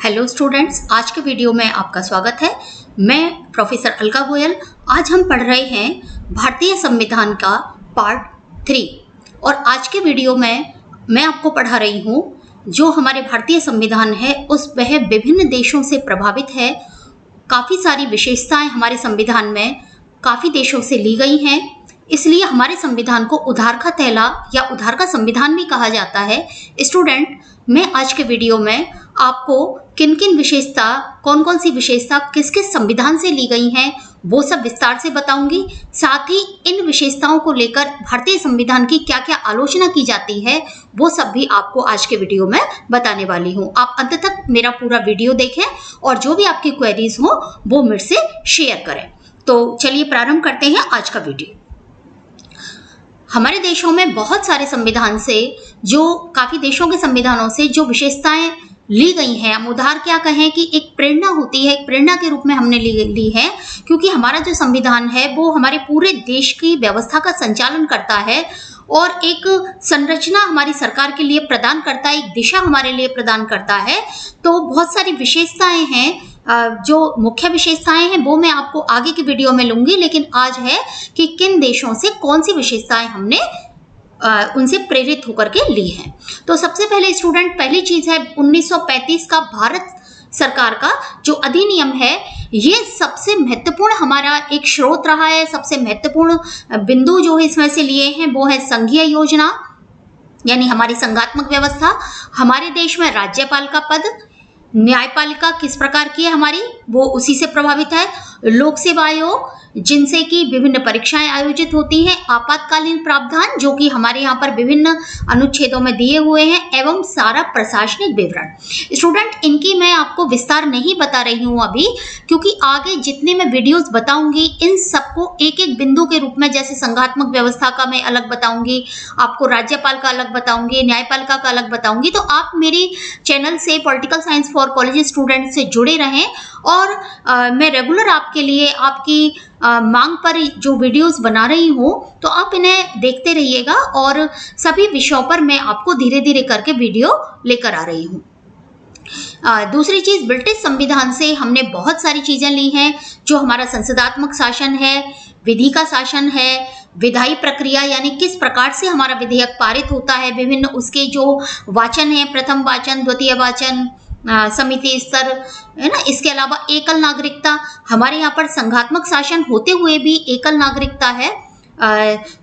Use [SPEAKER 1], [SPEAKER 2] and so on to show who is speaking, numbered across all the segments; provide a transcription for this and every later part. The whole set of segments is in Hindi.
[SPEAKER 1] हेलो स्टूडेंट्स, आज के वीडियो में आपका स्वागत है। मैं प्रोफेसर अलका गोयल। आज हम पढ़ रहे हैं भारतीय संविधान का पार्ट 3 और आज के वीडियो में मैं आपको पढ़ा रही हूँ जो हमारे भारतीय संविधान है उस वह विभिन्न देशों से प्रभावित है। काफ़ी सारी विशेषताएं हमारे संविधान में काफ़ी देशों से ली गई हैं, इसलिए हमारे संविधान को उधार का थैला या उधार का संविधान भी कहा जाता है। स्टूडेंट, मैं आज के वीडियो में आपको किन किन विशेषता, कौन कौन सी विशेषता किस किस संविधान से ली गई हैं वो सब विस्तार से बताऊंगी। साथ ही इन विशेषताओं को लेकर भारतीय संविधान की क्या क्या आलोचना की जाती है वो सब भी आपको आज के वीडियो में बताने वाली हूँ। आप अंत तक मेरा पूरा वीडियो देखें और जो भी आपकी क्वेरीज हो वो मेरे से शेयर करें। तो चलिए प्रारंभ करते हैं आज का वीडियो। हमारे देशों में बहुत सारे संविधान से, जो काफ़ी देशों के संविधानों से जो विशेषताएं ली गई हैं, हम उधार क्या कहें कि एक प्रेरणा होती है, एक प्रेरणा के रूप में हमने ली है, क्योंकि हमारा जो संविधान है वो हमारे पूरे देश की व्यवस्था का संचालन करता है और एक संरचना हमारी सरकार के लिए प्रदान करता है, एक दिशा हमारे लिए प्रदान करता है। तो बहुत सारी विशेषताएं हैं, जो मुख्य विशेषताएं हैं वो मैं आपको आगे की वीडियो में लूंगी, लेकिन आज है कि किन देशों से कौन सी विशेषताएं हमने उनसे प्रेरित होकर के ली हैं। तो सबसे पहले स्टूडेंट, पहली चीज है 1935 का भारत सरकार का जो अधिनियम है, ये सबसे महत्वपूर्ण हमारा एक स्रोत रहा है। सबसे महत्वपूर्ण बिंदु जो है इसमें से लिए हैं वो है संघीय योजना, यानी हमारी संघात्मक व्यवस्था। हमारे देश में राज्यपाल का पद, न्यायपालिका किस प्रकार की है हमारी, वो उसी से प्रभावित है। लोक सेवा आयोग, जिनसे कि विभिन्न परीक्षाएं आयोजित होती हैं। आपातकालीन प्रावधान जो कि हमारे यहाँ पर विभिन्न अनुच्छेदों में दिए हुए हैं, एवं सारा प्रशासनिक विवरण। स्टूडेंट, इनकी मैं आपको विस्तार नहीं बता रही हूँ अभी, क्योंकि आगे जितने मैं वीडियोस बताऊंगी इन सबको एक एक बिंदु के रूप में, जैसे संघात्मक व्यवस्था का मैं अलग बताऊंगी, आपको राज्यपाल का अलग बताऊंगी, न्यायपालिका का अलग बताऊंगी। तो आप मेरी चैनल से political science for college student से जुड़े रहें और मैं रेगुलर आपके लिए आपकी मांग पर जो वीडियोस बना रही हूँ, तो आप इन्हें देखते रहिएगा और सभी विषयों पर मैं आपको धीरे धीरे करके वीडियो लेकर आ रही हूँ। दूसरी चीज, ब्रिटिश संविधान से हमने बहुत सारी चीजें ली हैं, जो हमारा संसदात्मक शासन है, विधि का शासन है, विधायी प्रक्रिया यानी किस प्रकार से हमारा विधेयक पारित होता है, विभिन्न उसके जो वाचन है, प्रथम वाचन, द्वितीय वाचन, समिति स्तर है ना। इसके अलावा एकल नागरिकता, हमारे यहाँ पर संघात्मक शासन होते हुए भी एकल नागरिकता है,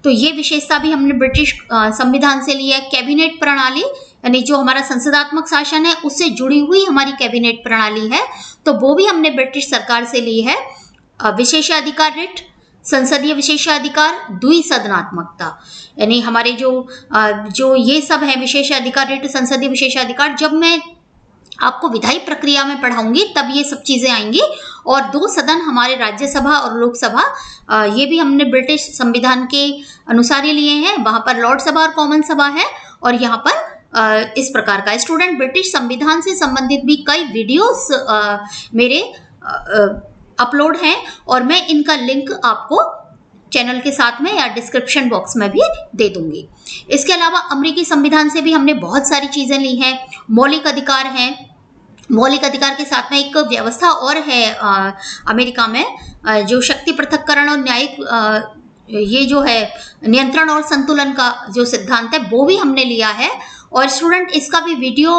[SPEAKER 1] तो ये विशेषता भी हमने ब्रिटिश संविधान से ली है। कैबिनेट प्रणाली, यानी जो हमारा संसदात्मक शासन है उससे जुड़ी हुई हमारी कैबिनेट प्रणाली है, तो वो भी हमने ब्रिटिश सरकार से ली है। विशेषाधिकार रिट, संसदीय विशेषाधिकार, द्विसदनात्मकता, यानी हमारे जो ये सब है विशेषाधिकार रिट, संसदीय विशेषाधिकार, जब मैं आपको विधायी प्रक्रिया में पढ़ाऊंगी तब ये सब चीजें आएंगी। और 2 सदन हमारे राज्यसभा और लोकसभा, ये भी हमने ब्रिटिश संविधान के अनुसार ही लिए हैं। वहां पर लॉर्ड सभा और कॉमन सभा है और यहाँ पर इस प्रकार का। स्टूडेंट, ब्रिटिश संविधान से संबंधित भी कई वीडियोस मेरे अपलोड हैं और मैं इनका लिंक आपको चैनल के साथ में या डिस्क्रिप्शन बॉक्स में भी दे दूंगी। इसके अलावा अमेरिकी संविधान से भी हमने बहुत सारी चीजें ली हैं। मौलिक अधिकार हैं, मौलिक अधिकार के साथ में एक व्यवस्था और है अमेरिका में, जो शक्ति पृथक्करण और न्यायिक ये जो है नियंत्रण और संतुलन का जो सिद्धांत है वो भी हमने लिया है। और स्टूडेंट, इसका भी वीडियो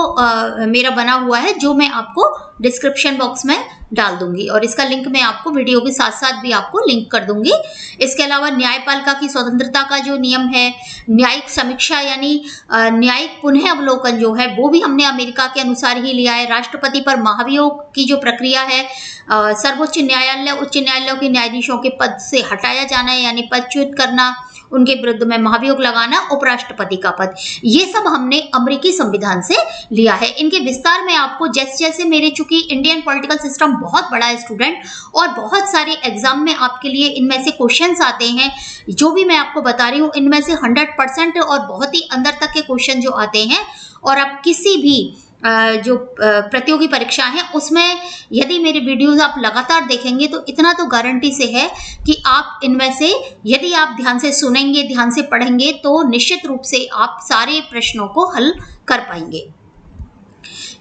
[SPEAKER 1] मेरा बना हुआ है जो मैं आपको डिस्क्रिप्शन बॉक्स में डाल दूंगी और इसका लिंक मैं आपको वीडियो के साथ साथ भी आपको लिंक कर दूंगी। इसके अलावा न्यायपालिका की स्वतंत्रता का जो नियम है, न्यायिक समीक्षा यानी न्यायिक पुनः अवलोकन जो है वो भी हमने अमेरिका के अनुसार ही लिया है। राष्ट्रपति पर महाभियोग की जो प्रक्रिया है, सर्वोच्च न्यायालय, उच्च न्यायालयों के न्यायाधीशों के पद से हटाया जाना है यानी पदच्युत करना, उनके विरुद्ध में महाभियोग लगाना, उपराष्ट्रपति का पद, ये सब हमने अमेरिकी संविधान से लिया है। इनके विस्तार में आपको जैसे जैसे मेरे, चूंकि इंडियन पॉलिटिकल सिस्टम बहुत बड़ा है स्टूडेंट और बहुत सारे एग्जाम में आपके लिए इनमें से क्वेश्चंस आते हैं, जो भी मैं आपको बता रही हूँ इनमें से 100% और बहुत ही अंदर तक के क्वेश्चन जो आते हैं, और आप किसी भी जो प्रतियोगी परीक्षा है उसमें यदि मेरे वीडियोस आप लगातार देखेंगे तो इतना तो गारंटी से है कि आप इनमें से, यदि आप ध्यान से सुनेंगे, ध्यान से पढ़ेंगे, तो निश्चित रूप से आप सारे प्रश्नों को हल कर पाएंगे।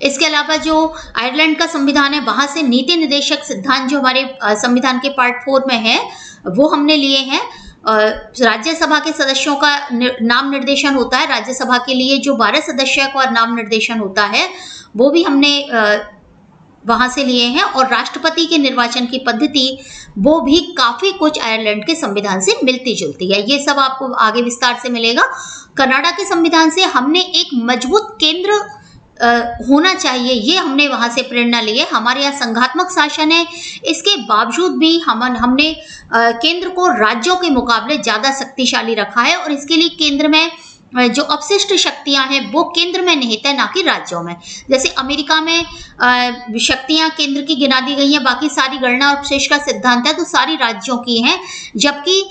[SPEAKER 1] इसके अलावा जो आयरलैंड का संविधान है वहां से नीति निर्देशक सिद्धांत जो हमारे संविधान के पार्ट 4 में है वो हमने लिए हैं। राज्यसभा के सदस्यों का नाम निर्देशन होता है। राज्यसभा के लिए जो 12 सदस्यों का नाम निर्देशन होता है वो भी हमने वहां से लिए हैं। और राष्ट्रपति के निर्वाचन की पद्धति वो भी काफी कुछ आयरलैंड के संविधान से मिलती जुलती है। ये सब आपको आगे विस्तार से मिलेगा। कनाडा के संविधान से हमने एक मजबूत केंद्र होना चाहिए, ये हमने वहां से प्रेरणा ली है। हमारे यहाँ संघात्मक शासन है, इसके बावजूद भी हमने केंद्र को राज्यों के मुकाबले ज्यादा शक्तिशाली रखा है। और इसके लिए केंद्र में जो अपशिष्ट शक्तियां हैं वो केंद्र में निहित है, ना कि राज्यों में। जैसे अमेरिका में शक्तियां केंद्र की गिना दी गई हैं, बाकी सारी गणना और अपशिष्ट का सिद्धांत है तो सारी राज्यों की हैं। जबकि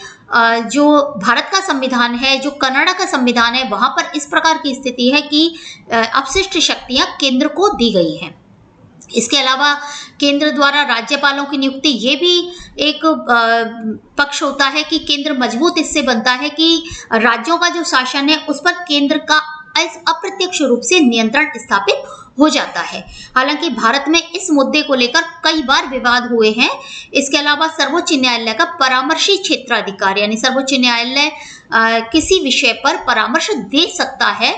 [SPEAKER 1] जो भारत का संविधान है, जो कनाडा का संविधान है, वहां पर इस प्रकार की स्थिति है कि अपशिष्ट शक्तियां केंद्र को दी गई हैं। इसके अलावा केंद्र द्वारा राज्यपालों की नियुक्ति, ये भी एक पक्ष होता है कि केंद्र मजबूत इससे बनता है कि राज्यों का जो शासन है उस पर केंद्र का अप्रत्यक्ष रूप से नियंत्रण स्थापित हो जाता है। हालांकि भारत में इस मुद्दे को लेकर कई बार विवाद हुए हैं। इसके अलावा सर्वोच्च न्यायालय का परामर्शी क्षेत्राधिकार, यानी सर्वोच्च न्यायालय किसी विषय पर परामर्श दे सकता है,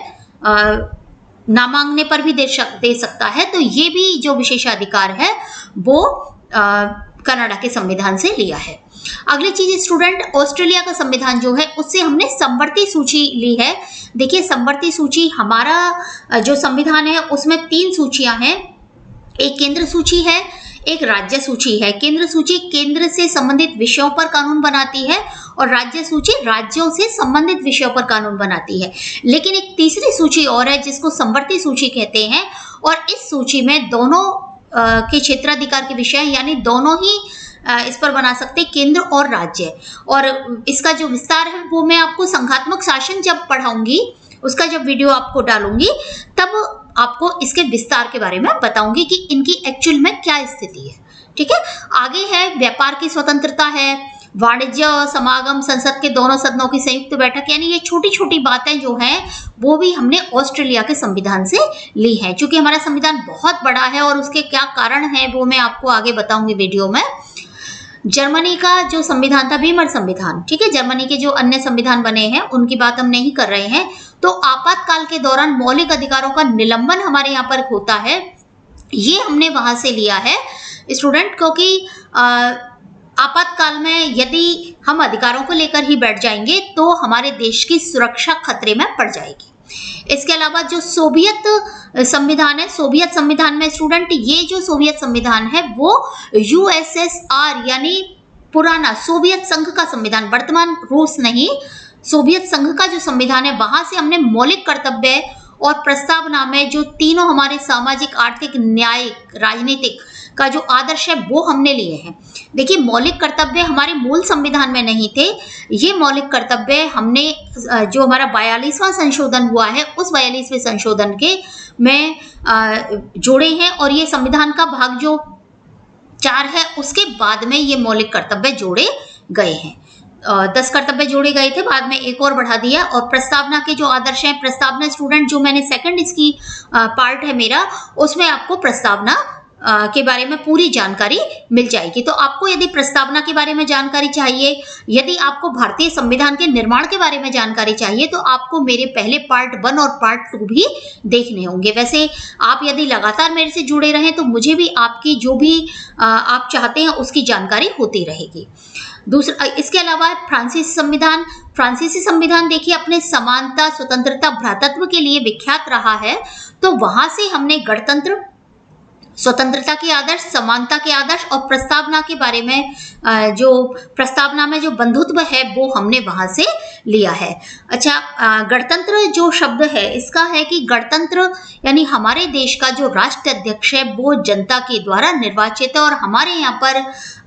[SPEAKER 1] ना मांगने पर भी दे सकता है। तो ये भी जो विशेषाधिकार है वो कनाडा के संविधान से लिया है। अगली चीज स्टूडेंट, ऑस्ट्रेलिया का संविधान जो है उससे हमने समवर्ती सूची ली है। देखिए समवर्ती सूची, हमारा जो संविधान है उसमें 3 सूचियां हैं। एक केंद्र सूची है, एक राज्य सूची है। केंद्र सूची केंद्र से संबंधित विषयों पर कानून बनाती है और राज्य सूची राज्यों से संबंधित विषयों पर कानून बनाती है। लेकिन एक तीसरी सूची और है जिसको समवर्ती सूची कहते हैं, और इस सूची में दोनों के क्षेत्राधिकार के विषय, यानी दोनों ही इस पर बना सकते, केंद्र और राज्य। और इसका जो विस्तार है वो मैं आपको संघात्मक शासन जब पढ़ाऊंगी, उसका जब वीडियो आपको डालूंगी तब आपको इसके विस्तार के बारे में बताऊंगी कि इनकी एक्चुअल में क्या स्थिति है। ठीक है, आगे है व्यापार की स्वतंत्रता है, वाणिज्य समागम, संसद के दोनों सदनों की संयुक्त बैठक, यानी ये छोटी छोटी बातें जो हैं वो भी हमने ऑस्ट्रेलिया के संविधान से ली है। चूंकि हमारा संविधान बहुत बड़ा है और उसके क्या कारण है वो मैं आपको आगे बताऊंगी वीडियो में। जर्मनी का जो संविधान था, बीमर संविधान, ठीक है, जर्मनी के जो अन्य संविधान बने हैं उनकी बात हम नहीं कर रहे हैं। तो आपातकाल के दौरान मौलिक अधिकारों का निलंबन हमारे यहाँ पर होता है, ये हमने वहां से लिया है स्टूडेंट, क्योंकि आपातकाल में यदि हम अधिकारों को लेकर ही बैठ जाएंगे तो हमारे देश की सुरक्षा खतरे में पड़ जाएगी। इसके अलावा जो सोवियत संविधान है, सोवियत संविधान में स्टूडेंट, ये जो सोवियत संविधान है वो यूएसएसआर यानी पुराना सोवियत संघ का संविधान, वर्तमान रूस नहीं, सोवियत संघ का जो संविधान है वहां से हमने मौलिक कर्तव्य और प्रस्तावना में जो तीनों हमारे सामाजिक, आर्थिक, न्यायिक, राजनीतिक का जो आदर्श है वो हमने लिए हैं। देखिए मौलिक कर्तव्य हमारे मूल संविधान में नहीं थे, ये मौलिक कर्तव्य हमने जो हमारा 42वां संशोधन हुआ है उस 42वें संशोधन के में जोड़े हैं, और ये संविधान का भाग जो 4 है उसके बाद में ये मौलिक कर्तव्य जोड़े गए हैं। 10 कर्तव्य जोड़े गए थे, बाद में एक और बढ़ा दिया। और प्रस्तावना के जो आदर्श हैं, प्रस्तावना स्टूडेंट जो मैंने सेकंड इसकी पार्ट है मेरा, उसमें आपको प्रस्तावना के बारे में पूरी जानकारी मिल जाएगी। तो आपको यदि प्रस्तावना के बारे में जानकारी चाहिए, यदि आपको भारतीय संविधान के निर्माण के बारे में जानकारी चाहिए, तो आपको मेरे पहले पार्ट 1 और पार्ट 2 भी देखने होंगे। वैसे आप यदि लगातार मेरे से जुड़े रहें तो मुझे भी आपकी जो भी आप चाहते हैं उसकी जानकारी होती रहेगी। दूसरा, इसके अलावा फ्रांसीसी संविधान, फ्रांसीसी संविधान देखिए अपने समानता, स्वतंत्रता, भ्रातृत्व के लिए विख्यात रहा है। तो वहां से हमने गणतंत्र, स्वतंत्रता के आदर्श, समानता के आदर्श और प्रस्तावना के बारे में जो प्रस्तावना में जो बंधुत्व है वो हमने वहां से लिया है। अच्छा, गणतंत्र जो शब्द है इसका है कि गणतंत्र यानी हमारे देश का जो राष्ट्राध्यक्ष है वो जनता के द्वारा निर्वाचित है, और हमारे यहाँ पर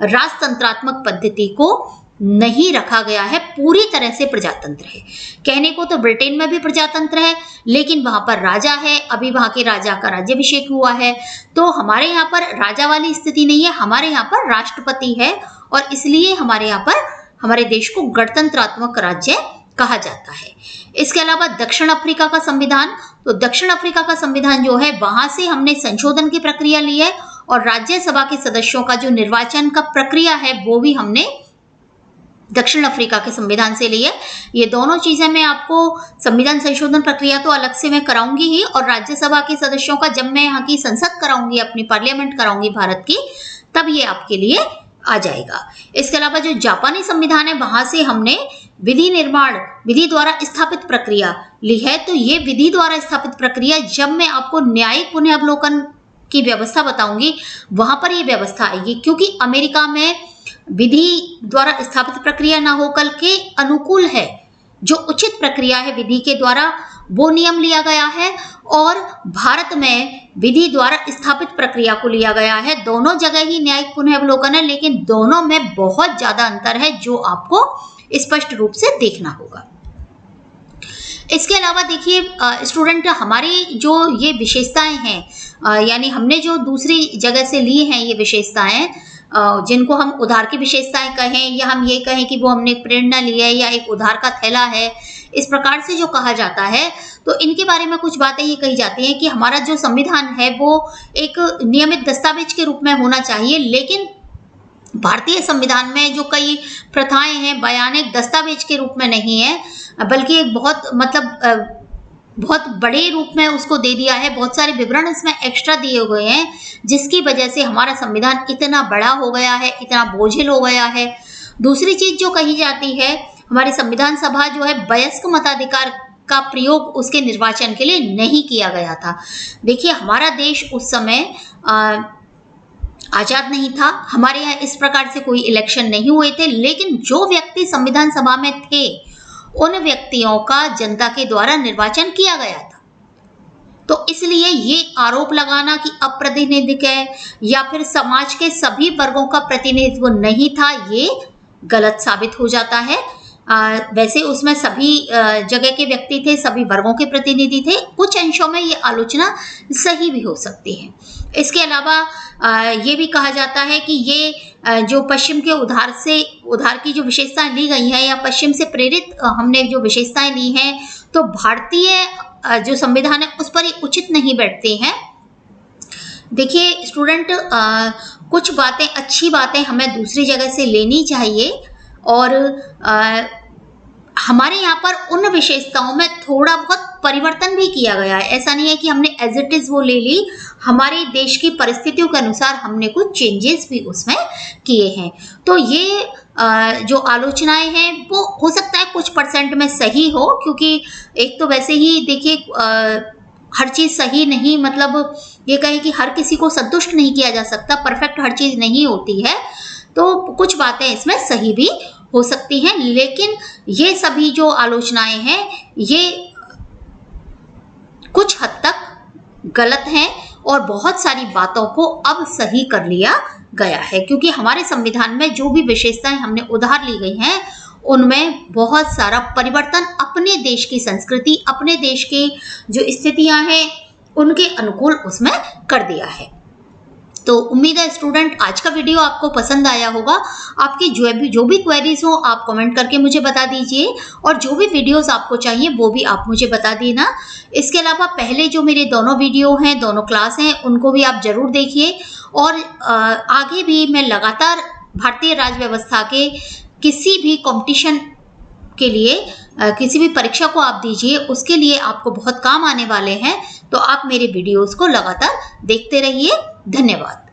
[SPEAKER 1] राजतंत्रात्मक पद्धति को नहीं रखा गया है, पूरी तरह से प्रजातंत्र है। कहने को तो ब्रिटेन में भी प्रजातंत्र है, लेकिन वहां पर राजा है, अभी वहां के राजा का राज्याभिषेक हुआ है। तो हमारे यहाँ पर राजा वाली स्थिति नहीं है, हमारे यहाँ पर राष्ट्रपति है, और इसलिए हमारे यहाँ पर हमारे देश को गणतंत्रात्मक राज्य कहा जाता है। इसके अलावा दक्षिण अफ्रीका का संविधान, तो दक्षिण अफ्रीका का संविधान जो है वहां से हमने संशोधन की प्रक्रिया ली है और राज्यसभा के सदस्यों का जो निर्वाचन का प्रक्रिया है वो भी हमने दक्षिण अफ्रीका के संविधान से ली है। ये दोनों चीजें मैं आपको संविधान संशोधन प्रक्रिया तो अलग से मैं कराऊंगी ही, और राज्यसभा के सदस्यों का जब मैं यहाँ की संसद कराऊंगी, अपनी पार्लियामेंट कराऊंगी भारत की, तब ये आपके लिए आ जाएगा। इसके अलावा जो जापानी संविधान है वहां से हमने विधि निर्माण, विधि द्वारा स्थापित प्रक्रिया ली है। तो ये विधि द्वारा स्थापित प्रक्रिया जब मैं आपको न्यायिक पुनर्वलोकन की व्यवस्था बताऊंगी वहां पर ये व्यवस्था आएगी, क्योंकि अमेरिका में विधि द्वारा स्थापित प्रक्रिया ना होकर के अनुकूल है, जो उचित प्रक्रिया है विधि के द्वारा वो नियम लिया गया है, और भारत में विधि द्वारा स्थापित प्रक्रिया को लिया गया है। दोनों जगह ही न्यायिक पुनर्वलोकन है, लेकिन दोनों में बहुत ज्यादा अंतर है जो आपको स्पष्ट रूप से देखना होगा। इसके अलावा देखिए स्टूडेंट, हमारी जो ये विशेषताएं हैं, यानी हमने जो दूसरी जगह से ली हैं ये विशेषताएं, जिनको हम उधार की विशेषताएं कहें या हम ये कहें कि वो हमने प्रेरणा ली है या एक उधार का थैला है, इस प्रकार से जो कहा जाता है, तो इनके बारे में कुछ बातें ये कही जाती हैं कि हमारा जो संविधान है वो एक नियमित दस्तावेज के रूप में होना चाहिए, लेकिन भारतीय संविधान में जो कई प्रथाएं हैं बयान एक दस्तावेज के रूप में नहीं है, बल्कि एक बहुत बड़े रूप में उसको दे दिया है। बहुत सारे विवरण इसमें एक्स्ट्रा दिए हुए हैं, जिसकी वजह से हमारा संविधान इतना बड़ा हो गया है, इतना बोझिल हो गया है। दूसरी चीज जो कही जाती है, हमारी संविधान सभा जो है वयस्क मताधिकार का प्रयोग उसके निर्वाचन के लिए नहीं किया गया था। देखिए हमारा देश उस समय आजाद नहीं था, हमारे यहाँ इस प्रकार से कोई इलेक्शन नहीं हुए थे, लेकिन जो व्यक्ति संविधान सभा में थे उन व्यक्तियों का जनता के द्वारा निर्वाचन किया गया था। तो इसलिए ये आरोप लगाना कि अप्रातिनिधिक है या फिर समाज के सभी वर्गों का प्रतिनिधित्व नहीं था, ये गलत साबित हो जाता है। वैसे उसमें सभी जगह के व्यक्ति थे, सभी वर्गों के प्रतिनिधि थे। कुछ अंशों में ये आलोचना सही भी हो सकती है। इसके अलावा ये भी कहा जाता है कि ये जो पश्चिम के उधार की जो विशेषताएं ली गई हैं या पश्चिम से प्रेरित हमने जो विशेषताएं ली हैं, तो भारतीय जो संविधान है उस पर ये उचित नहीं बैठते हैं। देखिए स्टूडेंट, कुछ बातें, अच्छी बातें हमें दूसरी जगह से लेनी चाहिए, और हमारे यहाँ पर उन विशेषताओं में थोड़ा बहुत परिवर्तन भी किया गया है। ऐसा नहीं है कि हमने एज इट इज वो ले ली, हमारे देश की परिस्थितियों के अनुसार हमने कुछ चेंजेस भी उसमें किए हैं। तो ये जो आलोचनाएं हैं वो हो सकता है कुछ परसेंट में सही हो, क्योंकि एक तो वैसे ही देखिए हर चीज सही नहीं, मतलब ये कहें कि हर किसी को संतुष्ट नहीं किया जा सकता, परफेक्ट हर चीज नहीं होती है, तो कुछ बातें इसमें सही भी हो सकती हैं, लेकिन ये सभी जो आलोचनाएं हैं ये कुछ हद तक गलत हैं और बहुत सारी बातों को अब सही कर लिया गया है, क्योंकि हमारे संविधान में जो भी विशेषताएं हमने उधार ली गई हैं उनमें बहुत सारा परिवर्तन अपने देश की संस्कृति, अपने देश की जो स्थितियां हैं उनके अनुकूल उसमें कर दिया है। तो उम्मीद है स्टूडेंट आज का वीडियो आपको पसंद आया होगा। आपकी जो भी क्वेरीज हो आप कमेंट करके मुझे बता दीजिए, और जो भी वीडियोस आपको चाहिए वो भी आप मुझे बता देना। इसके अलावा पहले जो मेरे दोनों वीडियो हैं, दोनों क्लास हैं, उनको भी आप जरूर देखिए, और आगे भी मैं लगातार भारतीय राज्य व्यवस्था के किसी भी कंपटीशन के लिए किसी भी परीक्षा को आप दीजिए, उसके लिए आपको बहुत काम आने वाले हैं। तो आप मेरे वीडियोस को लगातार देखते रहिए। धन्यवाद।